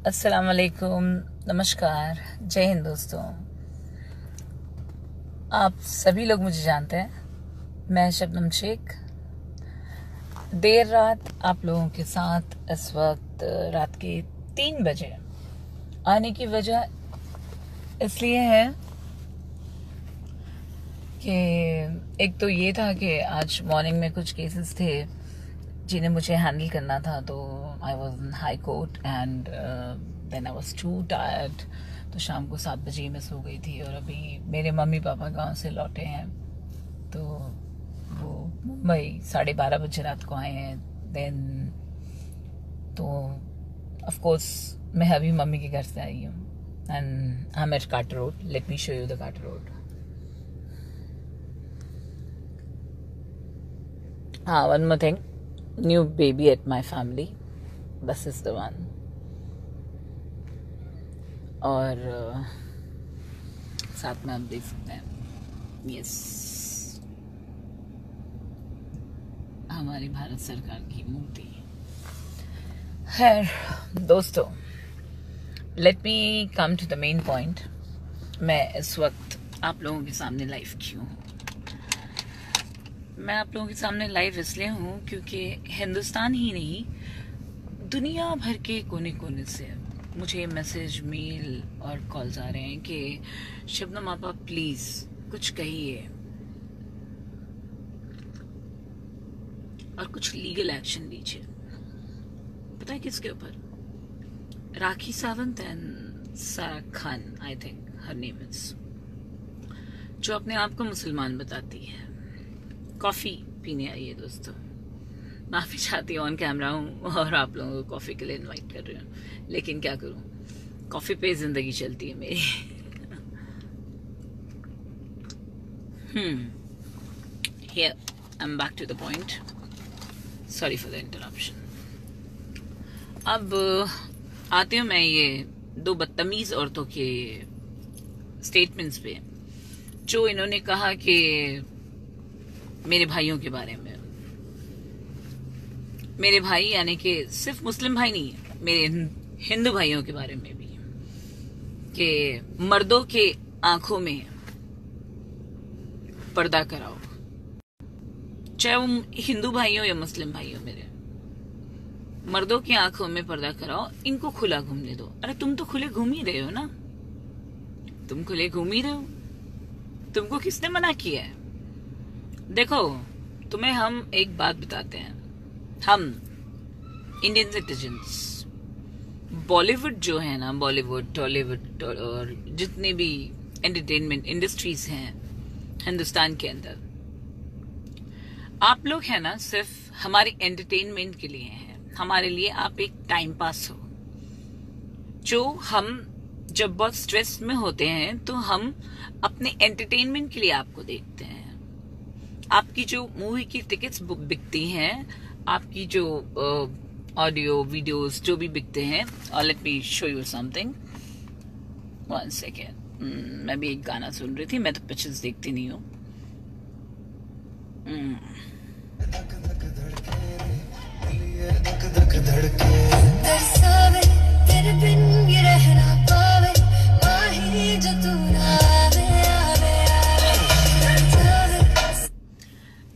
अस्सलाम वालेकुम, नमस्कार, जय हिंद दोस्तों। आप सभी लोग मुझे जानते हैं। मैं शबनम शेख देर रात आप लोगों के साथ इस वक्त रात के 3 बजे आने की वजह इसलिए है कि एक तो ये था कि आज मॉर्निंग में कुछ केसेस थे जिन्हें मुझे हैंडल करना था, तो I was in high court and then I was too tired. तो शाम को 7 बजे मैं सो गई थी और अभी मेरे मम्मी पापा गांव से लौटे हैं, तो वो मुंबई 12:30 बजे रात को आए हैं। देन तो ऑफ कोर्स मैं अभी मम्मी के घर से आई हूँ and I am at Carter Road. Let me show you the Carter Road. हाँ, one more thing, new baby at my family, this is the one। और साथ में आप देख सकते हैं यस हमारी भारत सरकार की मूर्ति। खैर दोस्तों, let me come to the main point. मैं इस वक्त आप लोगों के सामने लाइव क्यों हूँ? मैं आप लोगों के सामने लाइव इसलिए हूँ क्योंकि हिंदुस्तान ही नहीं, दुनिया भर के कोने कोने से मुझे मैसेज, मेल और कॉल्स आ रहे हैं कि शबनम आपा प्लीज कुछ कहिए और कुछ लीगल एक्शन लीजिए। पता है किसके ऊपर? राखी सावंत एंड सारा Khan, I think her name is, जो अपने आप को मुसलमान बताती है। कॉफी पीने आई है दोस्तों। माफी चाहती हूँ, ऑन कैमरा हूँ और आप लोगों को कॉफी के लिए इनवाइट कर रही हूँ, लेकिन क्या करूँ, कॉफी पे जिंदगी चलती है मेरी। Here I'm back to the point. Sorry for the interruption। अब आती हूँ मैं ये 2 बदतमीज औरतों के स्टेटमेंट्स पे, जो इन्होंने कहा कि मेरे भाइयों के बारे में। मेरे भाई यानी कि सिर्फ मुस्लिम भाई नहीं है, मेरे हिंदू भाइयों के बारे में भी, कि मर्दों के आंखों में पर्दा कराओ, चाहे वो हिंदू भाई हो या मुस्लिम भाई हो। मेरे मर्दों की आंखों में पर्दा कराओ, इनको खुला घूमने दो। अरे तुम तो खुले घूम ही रहे हो ना, तुम खुले घूम ही रहे हो, तुमको किसने मना किया है? देखो, तुम्हें हम एक बात बताते हैं, हम इंडियन सिटीजन्स, बॉलीवुड जो है ना, बॉलीवुड, टॉलीवुड और जितने भी एंटरटेनमेंट इंडस्ट्रीज हैं हिंदुस्तान के अंदर, आप लोग है ना सिर्फ हमारे एंटरटेनमेंट के लिए हैं। हमारे लिए आप एक टाइम पास हो। जो हम जब बहुत स्ट्रेस में होते हैं तो हम अपने एंटरटेनमेंट के लिए आपको देखते हैं। आपकी जो मूवी की टिकट्स बिकती हैं, आपकी जो ऑडियो वीडियोस जो भी बिकते हैं। और late me show you something, 1 second. मैं भी एक गाना सुन रही थी, मैं तो पिक्चर्स देखती नहीं हूँ।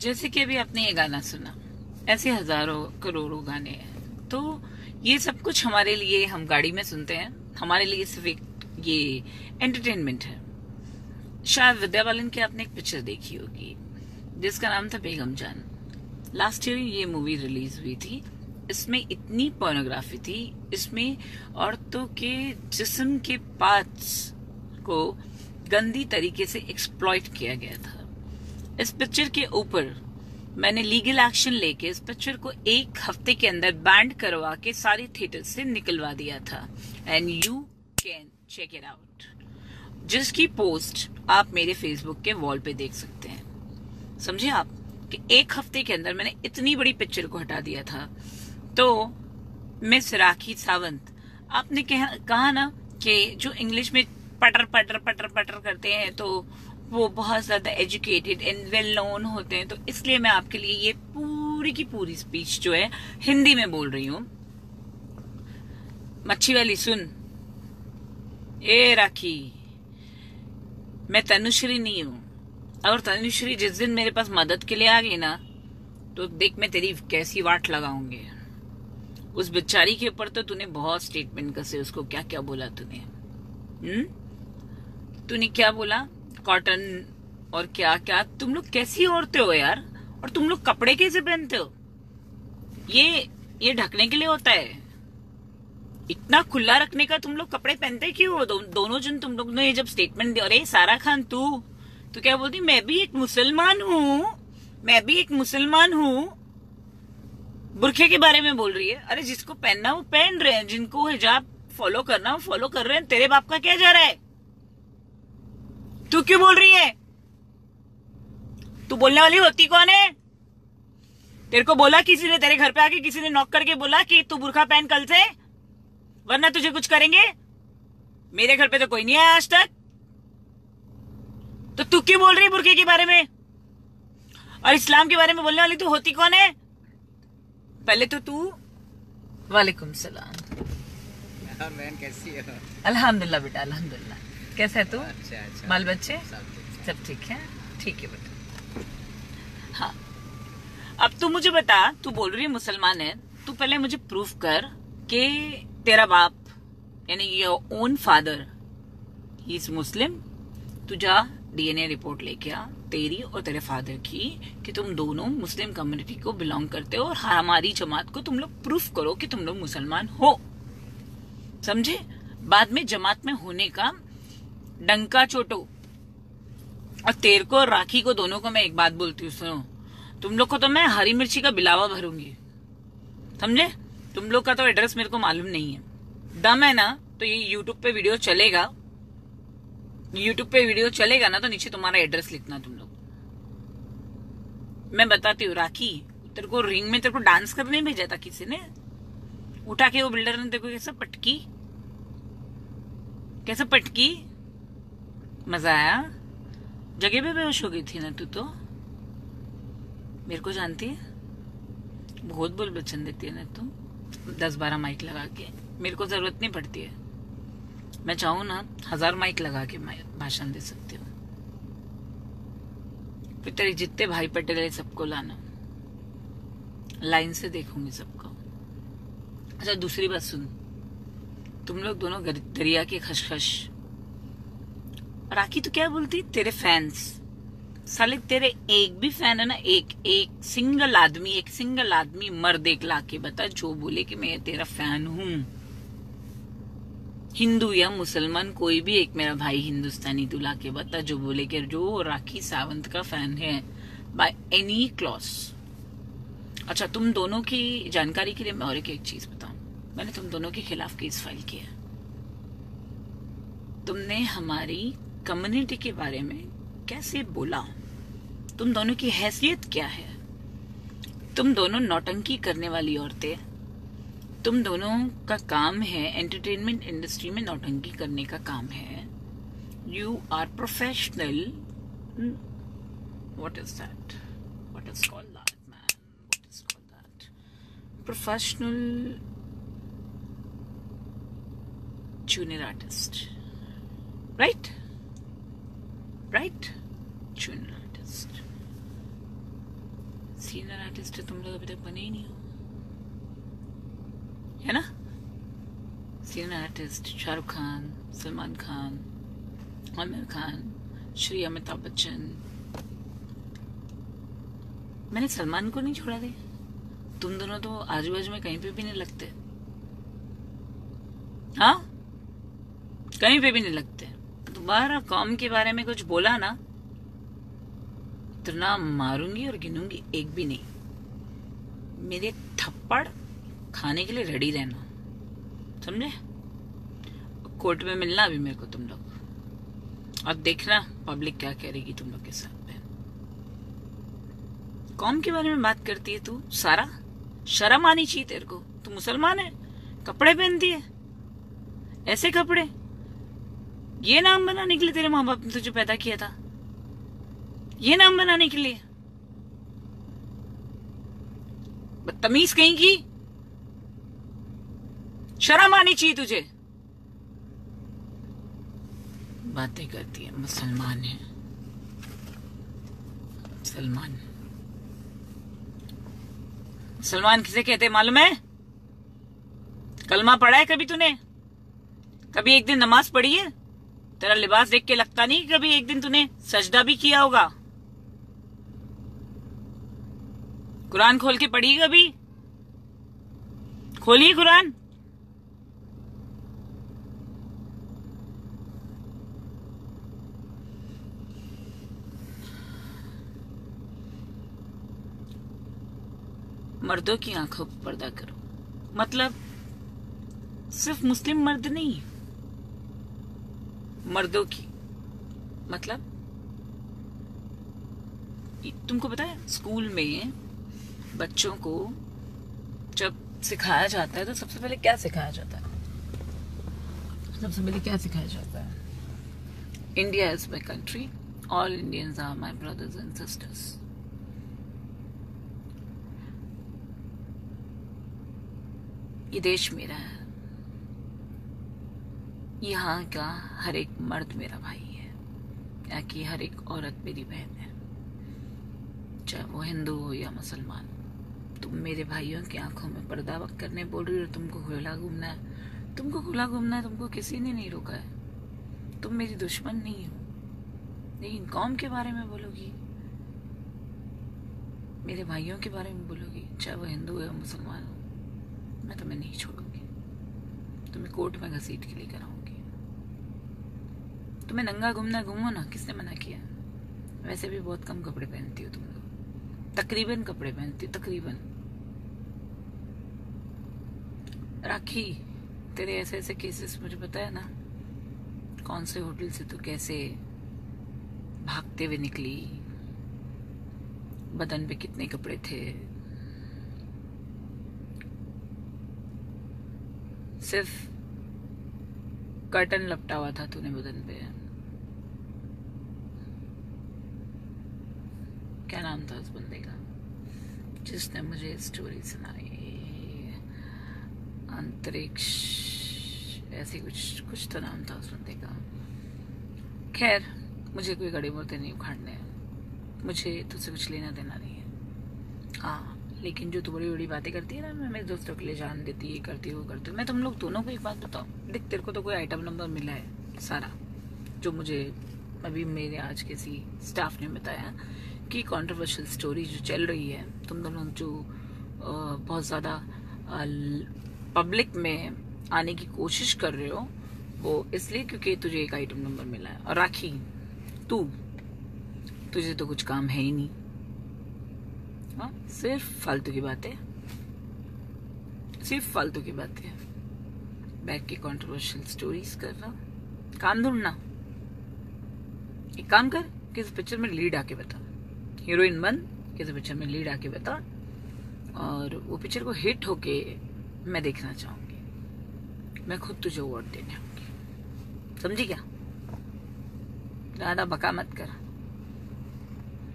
जैसे कि अभी आपने ये गाना सुना, ऐसे हजारों करोड़ों गाने हैं। तो ये सब कुछ हमारे लिए, हम गाड़ी में सुनते हैं, हमारे लिए सिर्फ एक ये एंटरटेनमेंट है। शायद विद्या बालन की आपने एक पिक्चर देखी होगी जिसका नाम था बेगम जान। लास्ट ईयर ये मूवी रिलीज हुई थी। इसमें इतनी पोर्नोग्राफी थी, इसमें औरतों के जिस्म के पार्ट्स को गंदी तरीके से एक्सप्लॉइट किया गया था। इस पिक्चर के ऊपर मैंने लीगल एक्शन लेके इस पिक्चर को 1 हफ्ते के अंदर बैंड करवा के सारे थिएटर से निकलवा दिया था। And you can check it out, जिसकी पोस्ट आप मेरे फेसबुक के वॉल पे देख सकते हैं। समझे आप कि 1 हफ्ते के अंदर मैंने इतनी बड़ी पिक्चर को हटा दिया था। तो मिस राखी सावंत, आपने कहा ना कि जो इंग्लिश में पटर पटर पटर पटर करते हैं तो वो बहुत ज्यादा एजुकेटेड एंड वेल नोन होते हैं, तो इसलिए मैं आपके लिए ये पूरी की पूरी स्पीच जो है हिंदी में बोल रही हूँ। मच्छी वाली सुन, ए राखी, मैं तनुश्री नहीं हूं। अगर तनुश्री जिस दिन मेरे पास मदद के लिए आ गई ना, तो देख मैं तेरी कैसी वाट लगाऊंगी। उस बेचारी के ऊपर तो तूने बहुत स्टेटमेंट कसे, उसको क्या क्या बोला तूने। तूने क्या बोला, कॉटन और क्या क्या। तुम लोग कैसी औरतें हो यार, और तुम लोग कपड़े कैसे पहनते हो। ये ढकने के लिए होता है, इतना खुला रखने का तुम लोग कपड़े पहनते क्यों हो। दोनों जन तुम लोग ने जब स्टेटमेंट दिया, अरे सारा खान तू क्या बोलती, मैं भी एक मुसलमान हूँ, मैं भी एक मुसलमान हूँ। बुरखे के बारे में बोल रही है। अरे जिसको पहनना वो पहन रहे हैं, जिनको हिजाब फॉलो करना वो फॉलो कर रहे हैं। तेरे बाप का क्या जा रहा है, तू क्यों बोल रही है। तू बोलने वाली होती कौन है। तेरे को बोला किसी ने, तेरे घर पे आके किसी ने नॉक करके बोला कि तू बुरखा पहन कल से, वरना तुझे कुछ करेंगे। मेरे घर पे तो कोई नहीं आया आज तक, तो तू क्यों बोल रही है बुरखे के बारे में। और इस्लाम के बारे में बोलने वाली तू होती कौन है। पहले तो तू, वालेकुम सलाम। बहन कैसी है। अल्हम्दुलिल्लाह बेटा, अल्हम्दुलिल्लाह। कैसा है तू। अच्छा। बाल बच्चे सब ठीक है। ठीक है बेटा। हाँ, अब तू मुझे बता, तू बोल रही है मुसलमान है, तू पहले मुझे प्रूफ कर कि तेरा बाप यानी your own father he is Muslim. तू जा डीएनए रिपोर्ट लेके आ तेरी और तेरे फादर की, कि तुम दोनों मुस्लिम कम्युनिटी को बिलोंग करते हो, और हमारी जमात को तुम लोग प्रूफ करो कि तुम लोग मुसलमान हो। समझे। बाद में जमात में होने का डंका चोटो। और तेरे को और राखी को दोनों को मैं एक बात बोलती हूँ, सुनो, तुम लोग को तो मैं हरी मिर्ची का बिलावा भरूंगी। समझे। तुम लोग का तो एड्रेस मेरे को मालूम नहीं है। दम है ना तो ये यूट्यूब पे वीडियो चलेगा, यूट्यूब पे वीडियो चलेगा ना, तो नीचे तुम्हारा एड्रेस लिखना तुम लोग। मैं बताती हूँ राखी, तेरे को रिंग में तेरे को डांस करने भेजा था किसी ने, उठा के वो बिल्डर ने तेरे को कैसे पटकी, मजा आया। जगह पे बेहोश हो गई थी ना तू तो। मेरे को जानती है, बहुत बोल बच्चन देती है ना तू। 10-12 माइक लगा के, मेरे को जरूरत नहीं पड़ती है। मैं चाहूँ ना 1000 माइक लगा के भाषण दे सकती हूँ। फिर तेरे जितने भाई पटेल है सबको लाना, लाइन से देखूंगी सबको। अच्छा दूसरी बात सुन, तुम लोग दोनों दरिया के खशखश। राखी तो क्या बोलती, तेरे फैंस साले, तेरे एक भी फैन है ना, एक सिंगल आदमी मर्द एक ला के बता जो बोले कि मैं तेरा फैन हूं। हिंदू या मुसलमान कोई भी एक मेरा भाई हिंदुस्तानी तू ला के बता जो बोले कि जो राखी सावंत का फैन है बाय एनी क्लॉज। अच्छा तुम दोनों की जानकारी के लिए मैं और एक चीज बताऊं, मैंने तुम दोनों के खिलाफ केस फाइल किया। तुमने हमारी कम्युनिटी के बारे में कैसे बोला, तुम दोनों की हैसियत क्या है। तुम दोनों नौटंकी करने वाली औरतें, तुम दोनों का काम है एंटरटेनमेंट इंडस्ट्री में नौटंकी करने का काम है। You are professional. What is that, what is called that man, what is called that, professional junior artist, right junior artist. Senior artist तुम लोग अभी तक बने ही नहीं हो, है ना। Senior artist Shahrukh Khan, Salman Khan, Aamir Khan, Shri Amitabh Bachchan. मैंने सलमान को नहीं छोड़ा दे। तुम दोनों तो आजू बाजू में कहीं पे भी नहीं लगते। हाँ, कहीं पे भी नहीं लगते। दोबारा कौम के बारे में कुछ बोला ना, इतना मारूंगी और गिनूंगी, एक भी नहीं। मेरे थप्पड़ खाने के लिए रेडी रहना, समझे। कोर्ट में मिलना अभी मेरे को तुम लोग, और देखना पब्लिक क्या करेगी तुम लोग के साथ में। कौम के बारे में बात करती है तू, सारा शर्म आनी चाहिए तेरे को। तू मुसलमान है, कपड़े पहनती है, ऐसे कपड़े। ये नाम बनाने के लिए तेरे माँ बाप ने तुझे पैदा किया था, ये नाम बनाने के लिए। बदतमीज कहीं की। शर्म आनी चाहिए तुझे। बातें करती है, मुसलमान है, मुसलमान। मुसलमान किसे कहते हैं मालूम है? कलमा पढ़ा है कभी तूने? कभी एक दिन नमाज पढ़ी है? तेरा लिबास देख के लगता नहीं कभी एक दिन तूने सजदा भी किया होगा। कुरान खोल के पढ़ी कभी? खोलिए कुरान। मर्दों की आंखों पर पर्दा करो, मतलब सिर्फ मुस्लिम मर्द नहीं, मर्दों की, मतलब तुमको पता है स्कूल में बच्चों को जब सिखाया जाता है तो सबसे पहले क्या सिखाया जाता है? सबसे पहले क्या सिखाया जाता है? India is my country, all Indians are my brothers and sisters. ये देश मेरा है, यहाँ का हर एक मर्द मेरा भाई है, यहाँ की हर एक औरत मेरी बहन है, चाहे वो हिंदू हो या मुसलमान। तुम मेरे भाइयों की आंखों में पर्दा करने बोल रही हो, तुमको खुला घूमना है, तुमको खुला घूमना है, तुमको किसी ने नहीं रोका है। तुम मेरी दुश्मन नहीं हो, लेकिन कौम के बारे में बोलोगी, मेरे भाइयों के बारे में बोलोगी, चाहे वो हिंदू हो या मुसलमान हो, मैं तुम्हें नहीं छोड़ूंगी, तुम्हें कोर्ट में घसीट के लेकर आऊंगी। तुम्हें नंगा घूमना घूमो ना, किसने मना किया? वैसे भी बहुत कम कपड़े पहनती हो तुम लोग, तकरीबन कपड़े पहनती हो, तकरीबन। राखी, तेरे ऐसे ऐसे केसेस मुझे पता है ना, कौन से होटल से तू कैसे भागते हुए निकली, बदन पे कितने कपड़े थे, सिर्फ कर्टन लपटा हुआ था तूने बदन पे। क्या नाम था उस बंदे का जिसने मुझे स्टोरी सुनाई? अंतरिक्ष, ऐसे कुछ तो नाम था उस बंदे का। खैर, मुझे कोई गड़े मोटे नहीं उखाड़ने, मुझे तुझसे कुछ लेना देना नहीं है। हाँ, लेकिन जो तू बड़ी बड़ी बातें करती है ना, मैं मेरे दोस्तों के लिए जान देती, ये करती वो करती। मैं तुम लोग दोनों को एक बात बताऊँ, देख तेरे को तो कोई आइटम नंबर मिला है सारा, जो मुझे अभी मेरे आज किसी स्टाफ ने बताया कि कंट्रोवर्शियल स्टोरी जो चल रही है, तुम दोनों जो बहुत ज़्यादा पब्लिक में आने की कोशिश कर रहे हो, वो इसलिए क्योंकि तुझे एक आइटम नंबर मिला है। और राखी, तुझे तो कुछ काम है ही नहीं, हाँ, सिर्फ फालतू की बातें, सिर्फ फालतू की बातें, बैठ के कंट्रोवर्शियल स्टोरीज कर रहा, काम ढूंढना। एक काम कर, किसी पिक्चर में लीड आके बता, हीरोइन बन, किसी पिक्चर में लीड आके बता, और वो पिक्चर को हिट होके मैं देखना चाहूंगी, मैं खुद तुझे अवार्ड देने आऊंगी, समझी क्या? ज्यादा बका मत कर।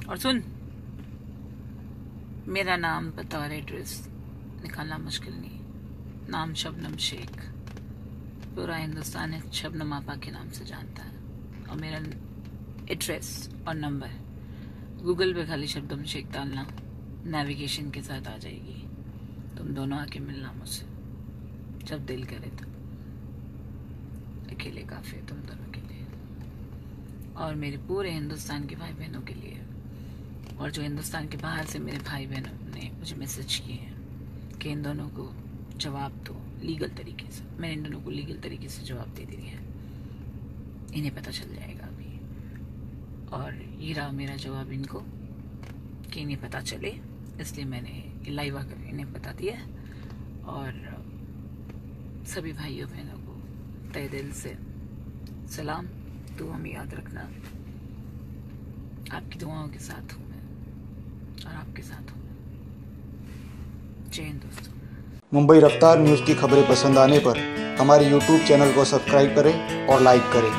और सुन, मेरा नाम, पता और एड्रेस निकालना मुश्किल नहीं, नाम शबनम शेख, पूरा हिंदुस्तान शबनम आपा के नाम से जानता है, और मेरा एड्रेस और नंबर गूगल पे खाली शबनम शेख डालना, नेविगेशन के साथ आ जाएगी। तुम दोनों आके मिलना मुझसे जब दिल करे तब, अकेले काफी है तुम दोनों के लिए, और मेरे पूरे हिंदुस्तान के भाई बहनों के लिए, और जो हिंदुस्तान के बाहर से मेरे भाई बहनों ने मुझे मैसेज किए हैं कि इन दोनों को जवाब दो लीगल तरीके से। मैंने इन दोनों को लीगल तरीके से जवाब दे दिया है, इन्हें पता चल जाएगा अभी, और ये रहा मेरा जवाब इनको कि इन्हें पता चले, इसलिए मैंने लाइव आकर इन्हें बता दिया। और सभी भाइयों बहनों को तहे दिल से सलाम, तो हमें याद रखना, आपकी दुआओं के साथ हूँ मैं, और आपके साथ हूँ मैं। जय हिंद दोस्तों। मुंबई रफ्तार न्यूज़ की खबरें पसंद आने पर हमारे YouTube चैनल को सब्सक्राइब करें और लाइक करें।